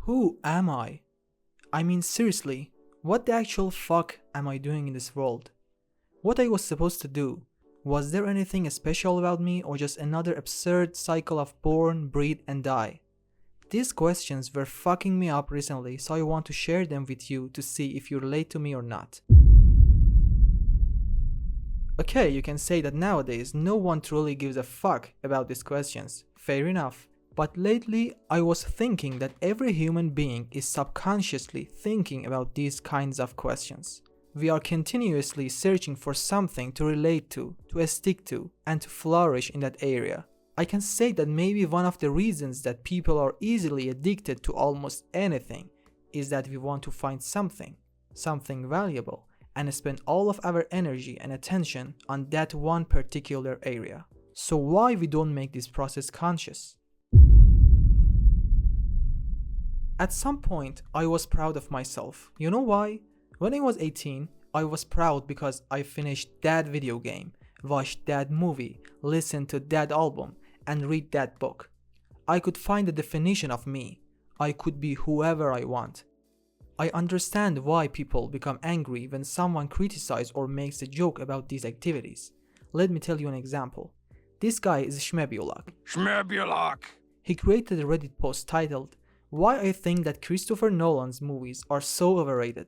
Who am I? I mean, seriously, what the actual fuck am I doing in this world? What I was supposed to do? Was there anything special about me or just another absurd cycle of born, breed and die? These questions were fucking me up recently, so I want to share them with you to see if you relate to me or not. Okay, you can say that nowadays no one truly gives a fuck about these questions, fair enough. But lately I was thinking that every human being is subconsciously thinking about these kinds of questions. We are continuously searching for something to relate to stick to, and to flourish in that area. I can say that maybe one of the reasons that people are easily addicted to almost anything is that we want to find something valuable, and spend all of our energy and attention on that one particular area. So why we don't make this process conscious? At some point, I was proud of myself. You know why? When I was 18, I was proud because I finished that video game, watched that movie, listened to that album, and read that book. I could find the definition of me. I could be whoever I want. I understand why people become angry when someone criticizes or makes a joke about these activities. Let me tell you an example. This guy is Shmebulak. He created a Reddit post titled, "Why I think that Christopher Nolan's movies are so overrated."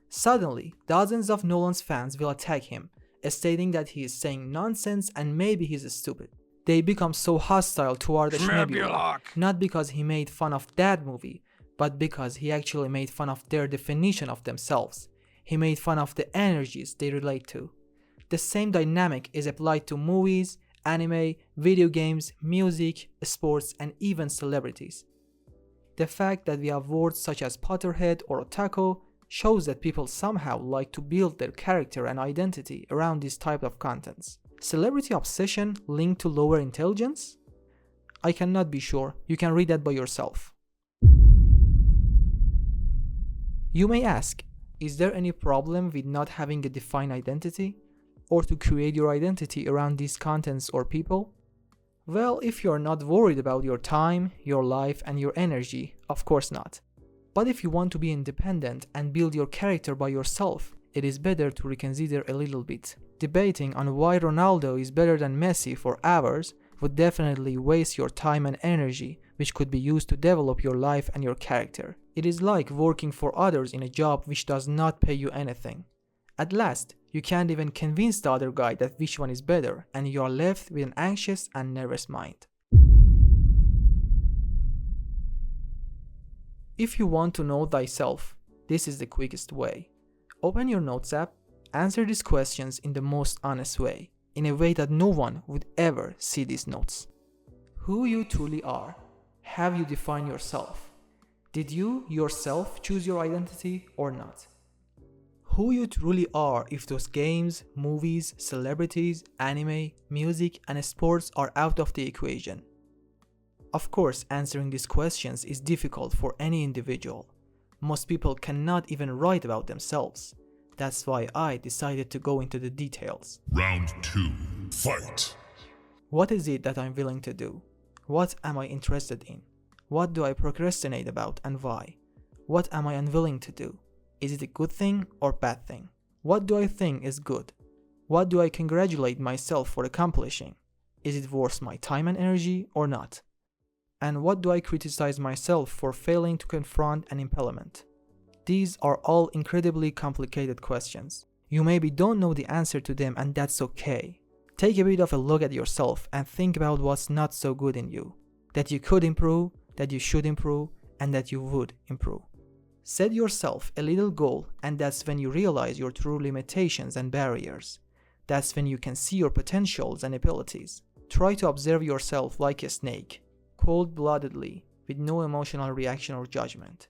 Suddenly, dozens of Nolan's fans will attack him, stating that he is saying nonsense and maybe he's stupid. They become so hostile toward Shmebulak, not because he made fun of that movie, but because he actually made fun of their definition of themselves. He made fun of the energies they relate to. The same dynamic is applied to movies, anime, video games, music, sports, and even celebrities. The fact that we have words such as Potterhead or Otaku shows that people somehow like to build their character and identity around this type of contents. Celebrity obsession linked to lower intelligence? I cannot be sure, you can read that by yourself. You may ask, is there any problem with not having a defined identity? Or to create your identity around these contents or people? Well, if you're not worried about your time, your life, and your energy, of course not. But if you want to be independent and build your character by yourself, it is better to reconsider a little bit. Debating on why Ronaldo is better than Messi for hours would definitely waste your time and energy, which could be used to develop your life and your character. It is like working for others in a job which does not pay you anything. At last, you can't even convince the other guy that which one is better, and you are left with an anxious and nervous mind. If you want to know thyself, this is the quickest way. Open your notes app, answer these questions in the most honest way, in a way that no one would ever see these notes. Who you truly are. Have you defined yourself? Did you yourself choose your identity or not? Who you truly are if those games, movies, celebrities, anime, music, and sports are out of the equation. Of course, answering these questions is difficult for any individual. Most people cannot even write about themselves. That's why I decided to go into the details. Round 2. Fight! What is it that I'm willing to do? What am I interested in? What do I procrastinate about and why? What am I unwilling to do? Is it a good thing or bad thing? What do I think is good? What do I congratulate myself for accomplishing? Is it worth my time and energy or not? And what do I criticize myself for failing to confront and implement? These are all incredibly complicated questions. You maybe don't know the answer to them, and that's okay. Take a bit of a look at yourself and think about what's not so good in you, that you could improve, that you should improve, and that you would improve. Set yourself a little goal, and that's when you realize your true limitations and barriers. That's when you can see your potentials and abilities. Try to observe yourself like a snake, cold-bloodedly, with no emotional reaction or judgment,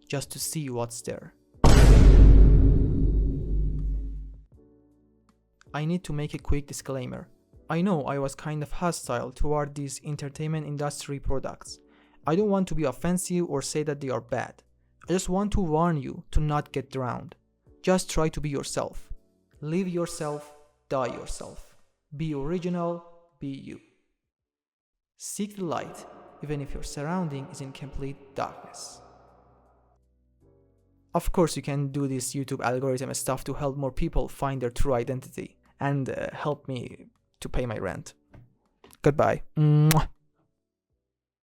just to see what's there. I need to make a quick disclaimer. I know I was kind of hostile toward these entertainment industry products. I don't want to be offensive or say that they are bad. I just want to warn you to not get drowned. Just try to be yourself. Live yourself, die yourself. Be original, be you. Seek the light, even if your surrounding is in complete darkness. Of course, you can do this YouTube algorithm stuff to help more people find their true identity and help me to pay my rent. Goodbye. Mwah.